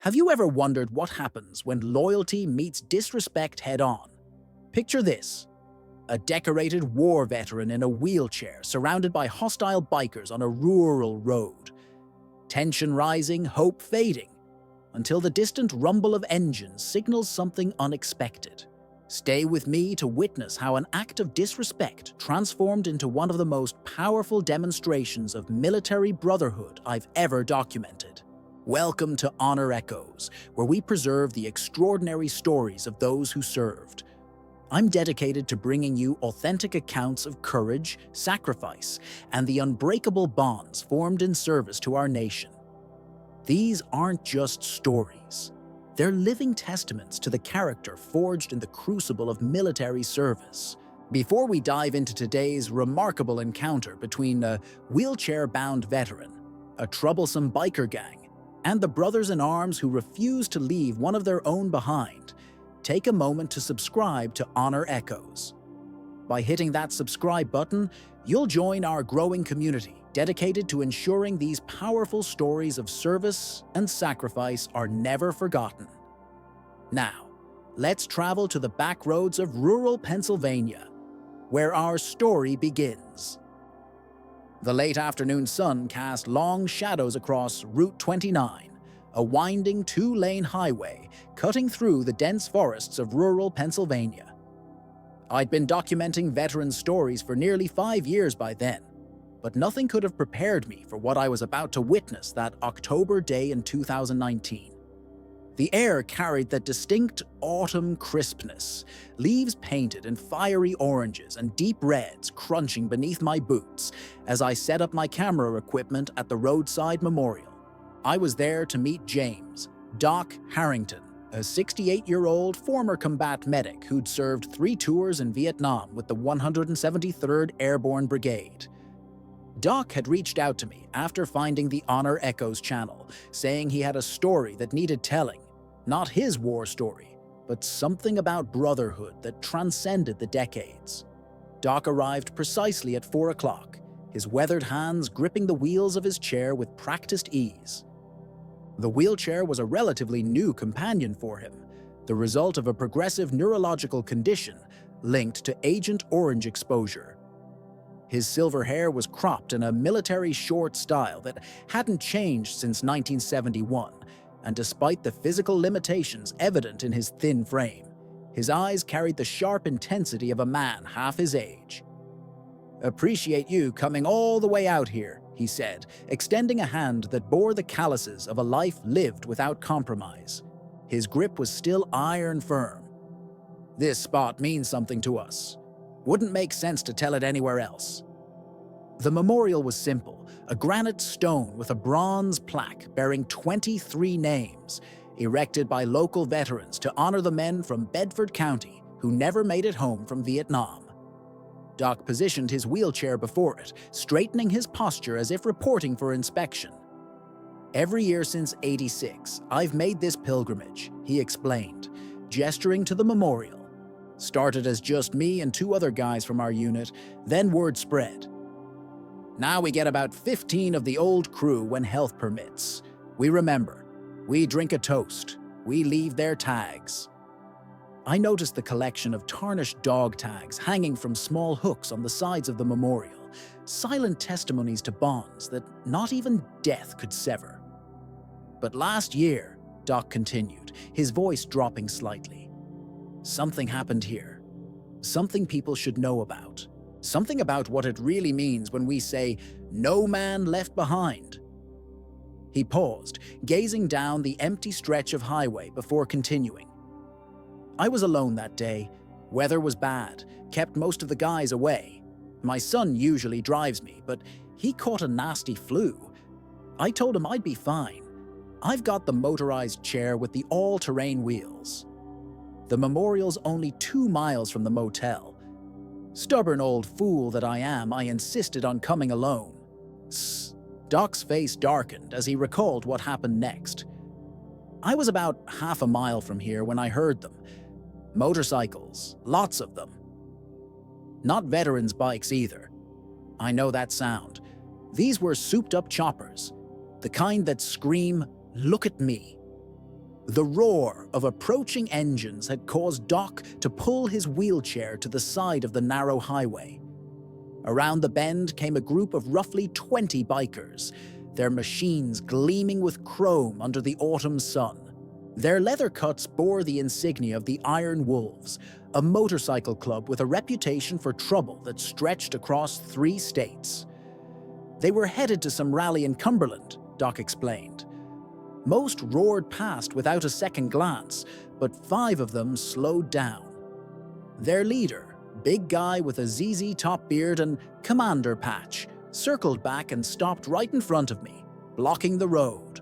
Have you ever wondered what happens when loyalty meets disrespect head-on? Picture this: a decorated war veteran in a wheelchair surrounded by hostile bikers on a rural road. Tension rising, hope fading, until the distant rumble of engines signals something unexpected. Stay with me to witness how an act of disrespect transformed into one of the most powerful demonstrations of military brotherhood I've ever documented. Welcome to Honor Echoes, where we preserve the extraordinary stories of those who served. I'm dedicated to bringing you authentic accounts of courage, sacrifice, and the unbreakable bonds formed in service to our nation. These aren't just stories. They're living testaments to the character forged in the crucible of military service. Before we dive into today's remarkable encounter between a wheelchair-bound veteran, a troublesome biker gang, and the brothers-in-arms who refuse to leave one of their own behind, take a moment to subscribe to Honor Echoes. By hitting that subscribe button, you'll join our growing community dedicated to ensuring these powerful stories of service and sacrifice are never forgotten. Now, let's travel to the back roads of rural Pennsylvania, where our story begins. The late afternoon sun cast long shadows across Route 29, a winding two-lane highway cutting through the dense forests of rural Pennsylvania. I'd been documenting veteran stories for nearly 5 years by then, but nothing could have prepared me for what I was about to witness that October day in 2019. The air carried that distinct autumn crispness, leaves painted in fiery oranges and deep reds crunching beneath my boots as I set up my camera equipment at the roadside memorial. I was there to meet James, Doc Harrington, a 68-year-old former combat medic who'd served 3 tours in Vietnam with the 173rd Airborne Brigade. Doc had reached out to me after finding the Honor Echoes channel, saying he had a story that needed telling. Not his war story, but something about brotherhood that transcended the decades. Doc arrived precisely at 4 o'clock, his weathered hands gripping the wheels of his chair with practiced ease. The wheelchair was a relatively new companion for him, the result of a progressive neurological condition linked to Agent Orange exposure. His silver hair was cropped in a military short style that hadn't changed since 1971, and despite the physical limitations evident in his thin frame, his eyes carried the sharp intensity of a man half his age. "Appreciate you coming all the way out here," he said, extending a hand that bore the calluses of a life lived without compromise. His grip was still iron firm. "This spot means something to us. Wouldn't make sense to tell it anywhere else." The memorial was simple, a granite stone with a bronze plaque bearing 23 names, erected by local veterans to honor the men from Bedford County who never made it home from Vietnam. Doc positioned his wheelchair before it, straightening his posture as if reporting for inspection. "Every year since '86, I've made this pilgrimage," he explained, gesturing to the memorial. "Started as just me and 2 other guys from our unit, then word spread. Now we get about 15 of the old crew when health permits. We remember. We drink a toast. We leave their tags." I noticed the collection of tarnished dog tags hanging from small hooks on the sides of the memorial, silent testimonies to bonds that not even death could sever. "But last year," Doc continued, his voice dropping slightly, "something happened here. Something people should know about. Something about what it really means when we say, 'No man left behind.'" He paused, gazing down the empty stretch of highway before continuing. "I was alone that day. Weather was bad, kept most of the guys away. My son usually drives me, but he caught a nasty flu. I told him I'd be fine. I've got the motorized chair with the all-terrain wheels. The memorial's only 2 miles from the motel. Stubborn old fool that I am, I insisted on coming alone." Doc's face darkened as he recalled what happened next. "I was about half a mile from here when I heard them. Motorcycles, lots of them. Not veterans' bikes either. I know that sound. These were souped-up choppers, the kind that scream, 'Look at me.' The roar of approaching engines had caused Doc to pull his wheelchair to the side of the narrow highway. Around the bend came a group of roughly 20 bikers, their machines gleaming with chrome under the autumn sun. Their leather cuts bore the insignia of the Iron Wolves, a motorcycle club with a reputation for trouble that stretched across 3 states. They were headed to some rally in Cumberland, Doc explained. Most roared past without a second glance, but 5 of them slowed down. Their leader, big guy with a ZZ top beard and commander patch, circled back and stopped right in front of me, blocking the road.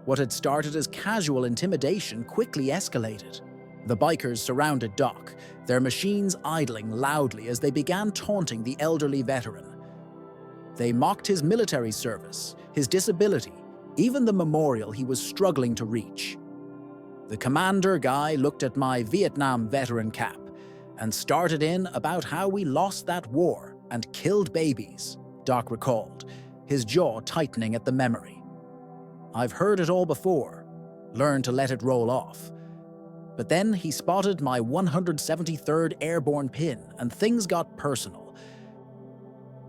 What had started as casual intimidation quickly escalated. The bikers surrounded Doc, their machines idling loudly as they began taunting the elderly veteran. They mocked his military service, his disability, even the memorial he was struggling to reach. The commander guy looked at my Vietnam veteran cap and started in about how we lost that war and killed babies, Doc recalled, his jaw tightening at the memory. I've heard it all before, learned to let it roll off. But then he spotted my 173rd Airborne pin and things got personal.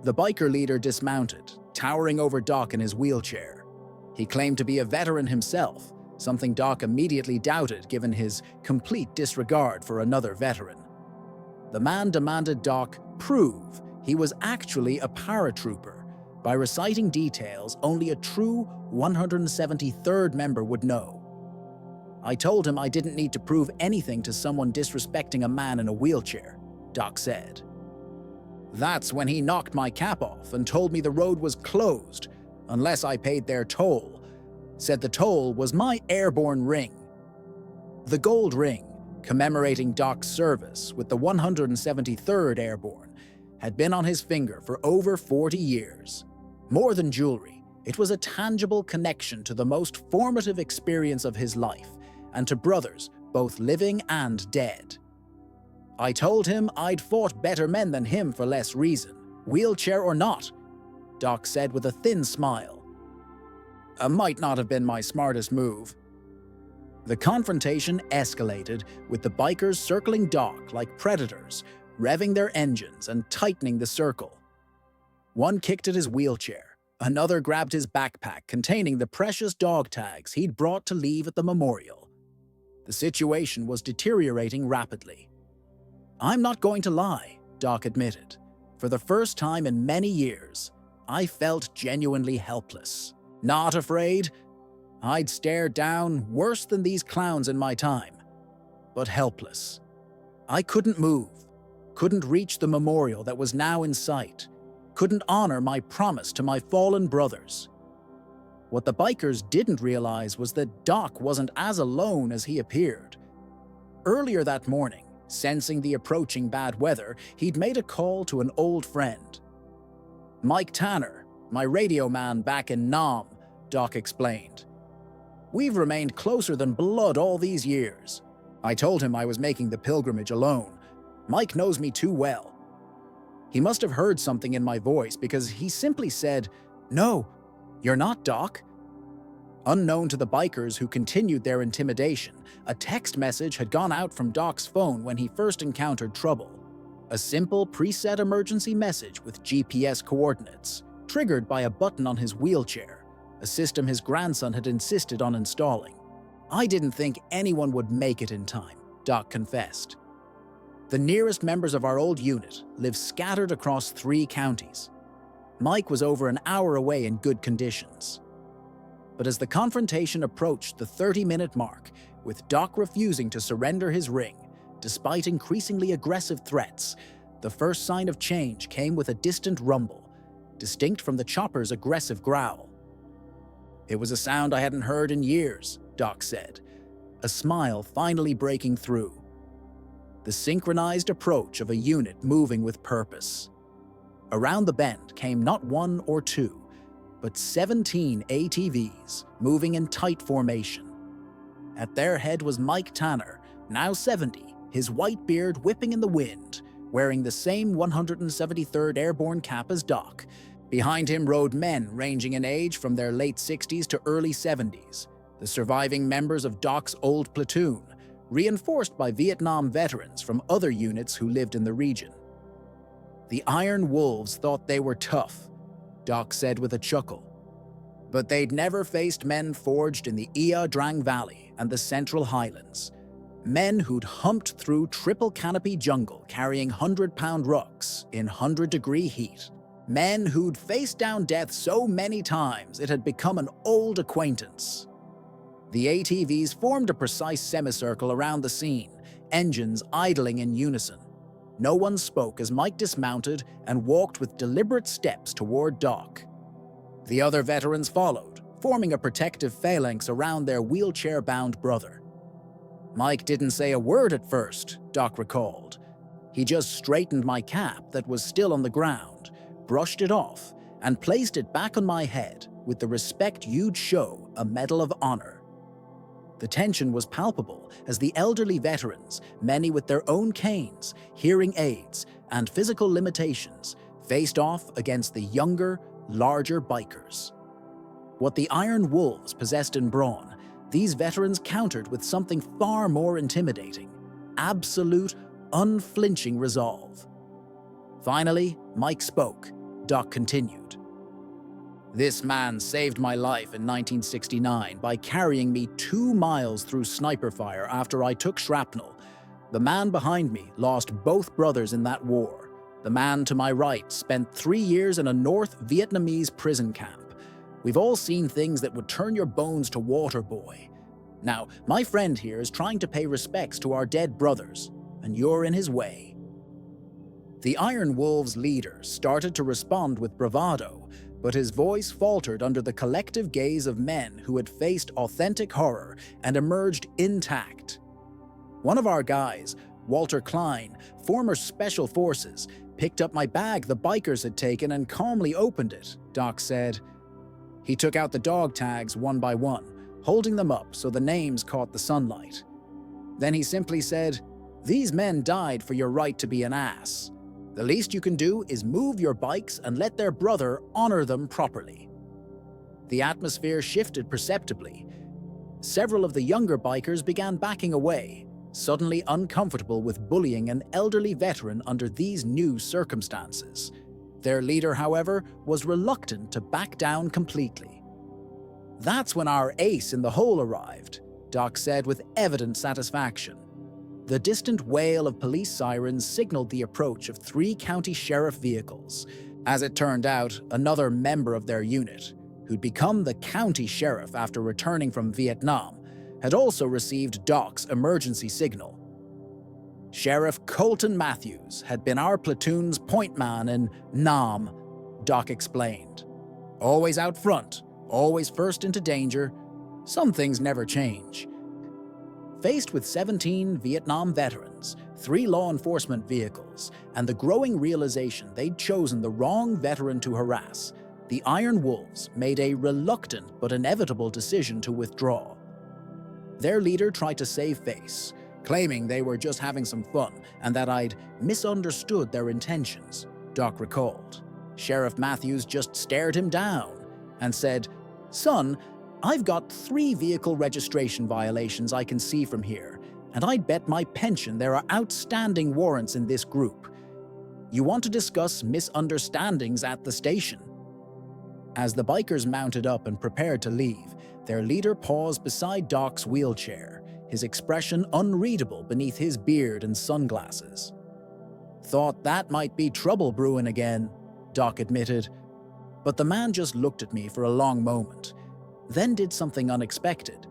The biker leader dismounted, towering over Doc in his wheelchair. He claimed to be a veteran himself, something Doc immediately doubted given his complete disregard for another veteran. The man demanded Doc prove he was actually a paratrooper by reciting details only a true 173rd member would know. I told him I didn't need to prove anything to someone disrespecting a man in a wheelchair, Doc said. That's when he knocked my cap off and told me the road was closed unless I paid their toll, said the toll was my airborne ring. The gold ring, commemorating Doc's service with the 173rd Airborne, had been on his finger for over 40 years. More than jewelry, it was a tangible connection to the most formative experience of his life and to brothers, both living and dead. I told him I'd fought better men than him for less reason, wheelchair or not, Doc said with a thin smile. Might not have been my smartest move. The confrontation escalated, with the bikers circling Doc like predators, revving their engines and tightening the circle. One kicked at his wheelchair, another grabbed his backpack containing the precious dog tags he'd brought to leave at the memorial. The situation was deteriorating rapidly. I'm not going to lie, Doc admitted. For the first time in many years, I felt genuinely helpless. Not afraid. I'd stared down worse than these clowns in my time. But helpless. I couldn't move, couldn't reach the memorial that was now in sight, couldn't honor my promise to my fallen brothers. What the bikers didn't realize was that Doc wasn't as alone as he appeared. Earlier that morning, sensing the approaching bad weather, he'd made a call to an old friend. Mike Tanner, my radio man back in Nam, Doc explained. We've remained closer than blood all these years. I told him I was making the pilgrimage alone. Mike knows me too well. He must have heard something in my voice because he simply said, "No, you're not, Doc." Unknown to the bikers who continued their intimidation, a text message had gone out from Doc's phone when he first encountered trouble. A simple preset emergency message with GPS coordinates, triggered by a button on his wheelchair, a system his grandson had insisted on installing. I didn't think anyone would make it in time, Doc confessed. The nearest members of our old unit live scattered across 3 counties. Mike was over an hour away in good conditions. But as the confrontation approached the 30-minute mark, with Doc refusing to surrender his ring, despite increasingly aggressive threats, the first sign of change came with a distant rumble, distinct from the chopper's aggressive growl. It was a sound I hadn't heard in years, Doc said, a smile finally breaking through. The synchronized approach of a unit moving with purpose. Around the bend came not 1 or 2, but 17 ATVs moving in tight formation. At their head was Mike Tanner, now 70, his white beard whipping in the wind, wearing the same 173rd Airborne cap as Doc. Behind him rode men ranging in age from their late 60s to early 70s, the surviving members of Doc's old platoon, reinforced by Vietnam veterans from other units who lived in the region. The Iron Wolves thought they were tough, Doc said with a chuckle. But they'd never faced men forged in the Ia Drang Valley and the Central Highlands. Men who'd humped through triple canopy jungle carrying 100-pound rucks in 100-degree heat. Men who'd faced down death so many times it had become an old acquaintance. The ATVs formed a precise semicircle around the scene, engines idling in unison. No one spoke as Mike dismounted and walked with deliberate steps toward Doc. The other veterans followed, forming a protective phalanx around their wheelchair-bound brother. Mike didn't say a word at first, Doc recalled. He just straightened my cap that was still on the ground, brushed it off, and placed it back on my head with the respect you'd show a Medal of Honor. The tension was palpable as the elderly veterans, many with their own canes, hearing aids, and physical limitations, faced off against the younger, larger bikers. What the Iron Wolves possessed in brawn, these veterans countered with something far more intimidating: absolute, unflinching resolve. Finally, Mike spoke. Doc continued. This man saved my life in 1969 by carrying me 2 miles through sniper fire after I took shrapnel. The man behind me lost both brothers in that war. The man to my right spent 3 years in a North Vietnamese prison camp. We've all seen things that would turn your bones to water, boy. Now, my friend here is trying to pay respects to our dead brothers, and you're in his way. The Iron Wolves' leader started to respond with bravado, but his voice faltered under the collective gaze of men who had faced authentic horror and emerged intact. One of our guys, Walter Klein, former Special Forces, picked up my bag the bikers had taken and calmly opened it, Doc said. He took out the dog tags one by one, holding them up so the names caught the sunlight. Then he simply said, "These men died for your right to be an ass. The least you can do is move your bikes and let their brother honor them properly." The atmosphere shifted perceptibly. Several of the younger bikers began backing away, suddenly uncomfortable with bullying an elderly veteran under these new circumstances. Their leader, however, was reluctant to back down completely. That's when our ace in the hole arrived, Doc said with evident satisfaction. The distant wail of police sirens signaled the approach of 3 county sheriff vehicles. As it turned out, another member of their unit, who'd become the county sheriff after returning from Vietnam, had also received Doc's emergency signal. Sheriff Colton Matthews had been our platoon's point man in Nam, Doc explained. Always out front, always first into danger. Some things never change. Faced with 17 Vietnam veterans, 3 law enforcement vehicles, and the growing realization they'd chosen the wrong veteran to harass, the Iron Wolves made a reluctant but inevitable decision to withdraw. Their leader tried to save face, claiming they were just having some fun and that I'd misunderstood their intentions, Doc recalled. Sheriff Matthews just stared him down and said, "Son, I've got 3 vehicle registration violations I can see from here, and I'd bet my pension there are outstanding warrants in this group. You want to discuss misunderstandings at the station?" As the bikers mounted up and prepared to leave, their leader paused beside Doc's wheelchair, his expression unreadable beneath his beard and sunglasses. "Thought that might be trouble brewing again," Doc admitted. But the man just looked at me for a long moment, then did something unexpected.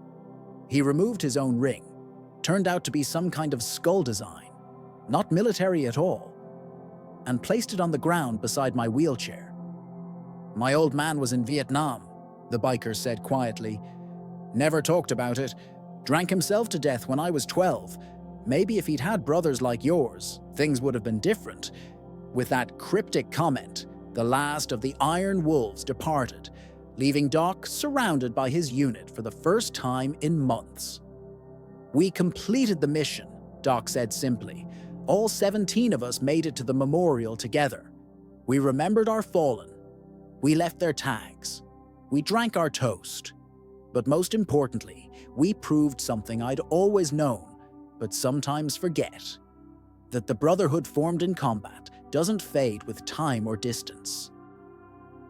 He removed his own ring, turned out to be some kind of skull design, not military at all, and placed it on the ground beside my wheelchair. "My old man was in Vietnam," the biker said quietly. "Never talked about it. Drank himself to death when I was 12. Maybe if he'd had brothers like yours, things would have been different." With that cryptic comment, the last of the Iron Wolves departed, leaving Doc surrounded by his unit for the first time in months. "We completed the mission," Doc said simply. "All 17 of us made it to the memorial together. We remembered our fallen. We left their tags. We drank our toast. But most importantly, we proved something I'd always known, but sometimes forget: that the Brotherhood formed in combat doesn't fade with time or distance.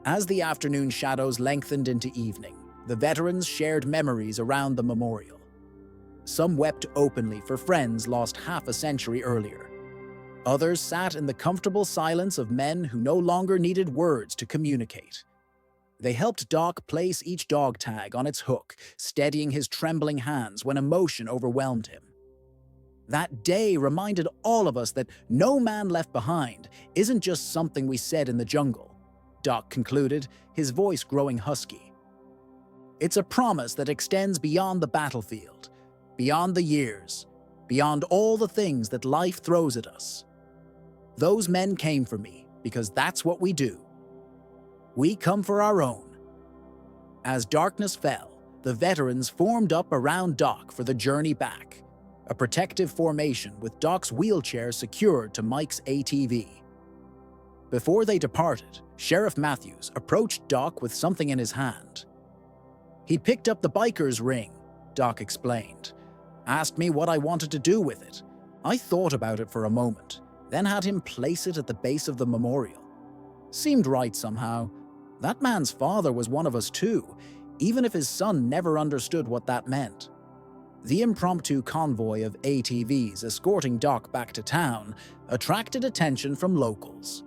As the afternoon shadows lengthened into evening, the veterans shared memories around the memorial. Some wept openly for friends lost half a century earlier. Others sat in the comfortable silence of men who no longer needed words to communicate. They helped Doc place each dog tag on its hook, steadying his trembling hands when emotion overwhelmed him. That day reminded all of us that no man left behind isn't just something we said in the jungle, Doc concluded, his voice growing husky. It's a promise that extends beyond the battlefield, beyond the years, beyond all the things that life throws at us. Those men came for me because that's what we do. We come for our own. As darkness fell, the veterans formed up around Doc for the journey back, a protective formation with Doc's wheelchair secured to Mike's ATV. Before they departed, Sheriff Matthews approached Doc with something in his hand. He'd picked up the biker's ring, Doc explained. Asked me what I wanted to do with it. I thought about it for a moment, then had him place it at the base of the memorial. Seemed right somehow. That man's father was one of us too, even if his son never understood what that meant. The impromptu convoy of ATVs escorting Doc back to town attracted attention from locals.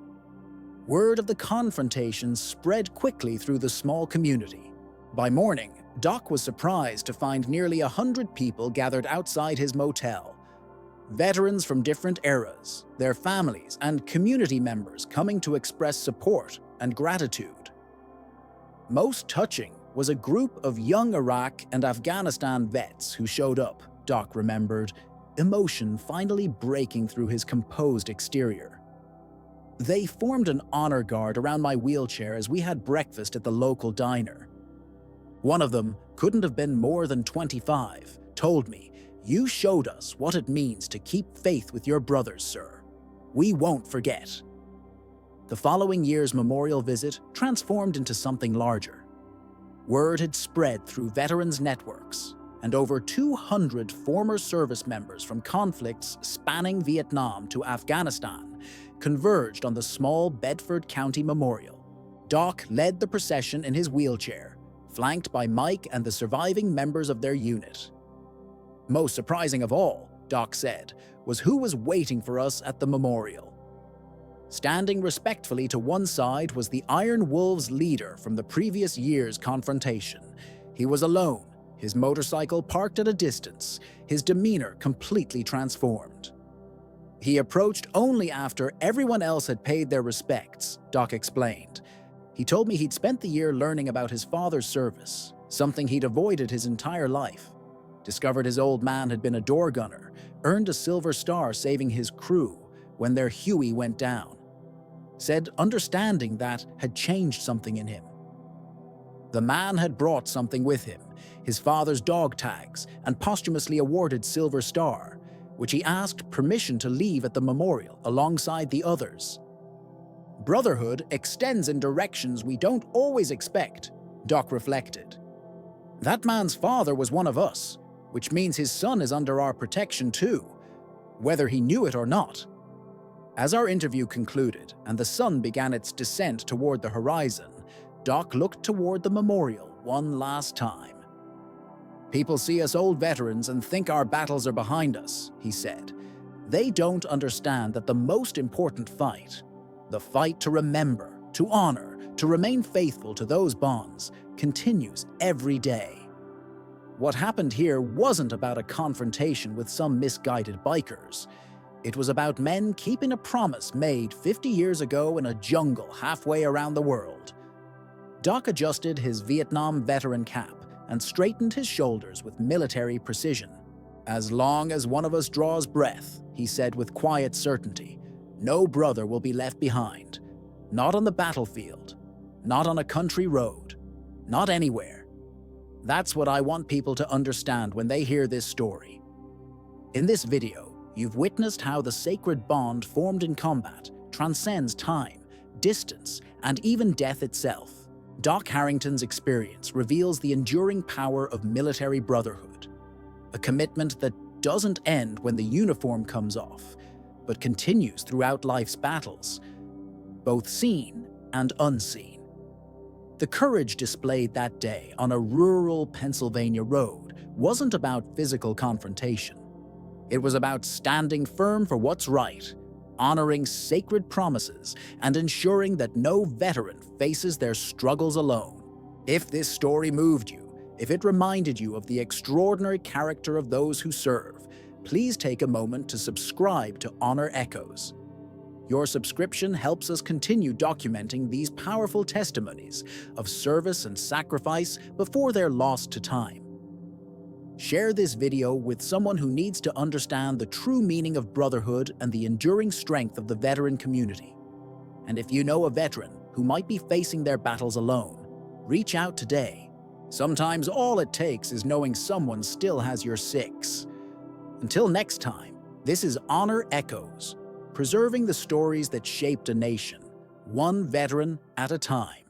Word of the confrontation spread quickly through the small community. By morning, Doc was surprised to find nearly 100 people gathered outside his motel. Veterans from different eras, their families, and community members coming to express support and gratitude. Most touching was a group of young Iraq and Afghanistan vets who showed up, Doc remembered, emotion finally breaking through his composed exterior. They formed an honor guard around my wheelchair as we had breakfast at the local diner. One of them couldn't have been more than 25, told me, "You showed us what it means to keep faith with your brothers, sir. We won't forget." The following year's memorial visit transformed into something larger. Word had spread through veterans' networks, and over 200 former service members from conflicts spanning Vietnam to Afghanistan converged on the small Bedford County Memorial. Doc led the procession in his wheelchair, flanked by Mike and the surviving members of their unit. Most surprising of all, Doc said, was who was waiting for us at the memorial. Standing respectfully to one side was the Iron Wolves leader from the previous year's confrontation. He was alone, his motorcycle parked at a distance, his demeanor completely transformed. He approached only after everyone else had paid their respects, Doc explained. He told me he'd spent the year learning about his father's service, something he'd avoided his entire life. Discovered his old man had been a door gunner, earned a Silver Star saving his crew when their Huey went down. Said understanding that had changed something in him. The man had brought something with him, his father's dog tags and posthumously awarded Silver Star, which he asked permission to leave at the memorial alongside the others. Brotherhood extends in directions we don't always expect, Doc reflected. That man's father was one of us, which means his son is under our protection too, whether he knew it or not. As our interview concluded and the sun began its descent toward the horizon, Doc looked toward the memorial one last time. People see us old veterans and think our battles are behind us, he said. They don't understand that the most important fight, the fight to remember, to honor, to remain faithful to those bonds, continues every day. What happened here wasn't about a confrontation with some misguided bikers. It was about men keeping a promise made 50 years ago in a jungle halfway around the world. Doc adjusted his Vietnam veteran cap and straightened his shoulders with military precision. As long as one of us draws breath, he said with quiet certainty, no brother will be left behind. Not on the battlefield, not on a country road, not anywhere. That's what I want people to understand when they hear this story. In this video, you've witnessed how the sacred bond formed in combat transcends time, distance, and even death itself. Doc Harrington's experience reveals the enduring power of military brotherhood, a commitment that doesn't end when the uniform comes off, but continues throughout life's battles, both seen and unseen. The courage displayed that day on a rural Pennsylvania road wasn't about physical confrontation. It was about standing firm for what's right, honoring sacred promises, and ensuring that no veteran faces their struggles alone. If this story moved you, if it reminded you of the extraordinary character of those who serve, please take a moment to subscribe to Honor Echoes. Your subscription helps us continue documenting these powerful testimonies of service and sacrifice before they're lost to time. Share this video with someone who needs to understand the true meaning of brotherhood and the enduring strength of the veteran community. And if you know a veteran who might be facing their battles alone, reach out today. Sometimes all it takes is knowing someone still has your six. Until next time, this is Honor Echoes, preserving the stories that shaped a nation, one veteran at a time.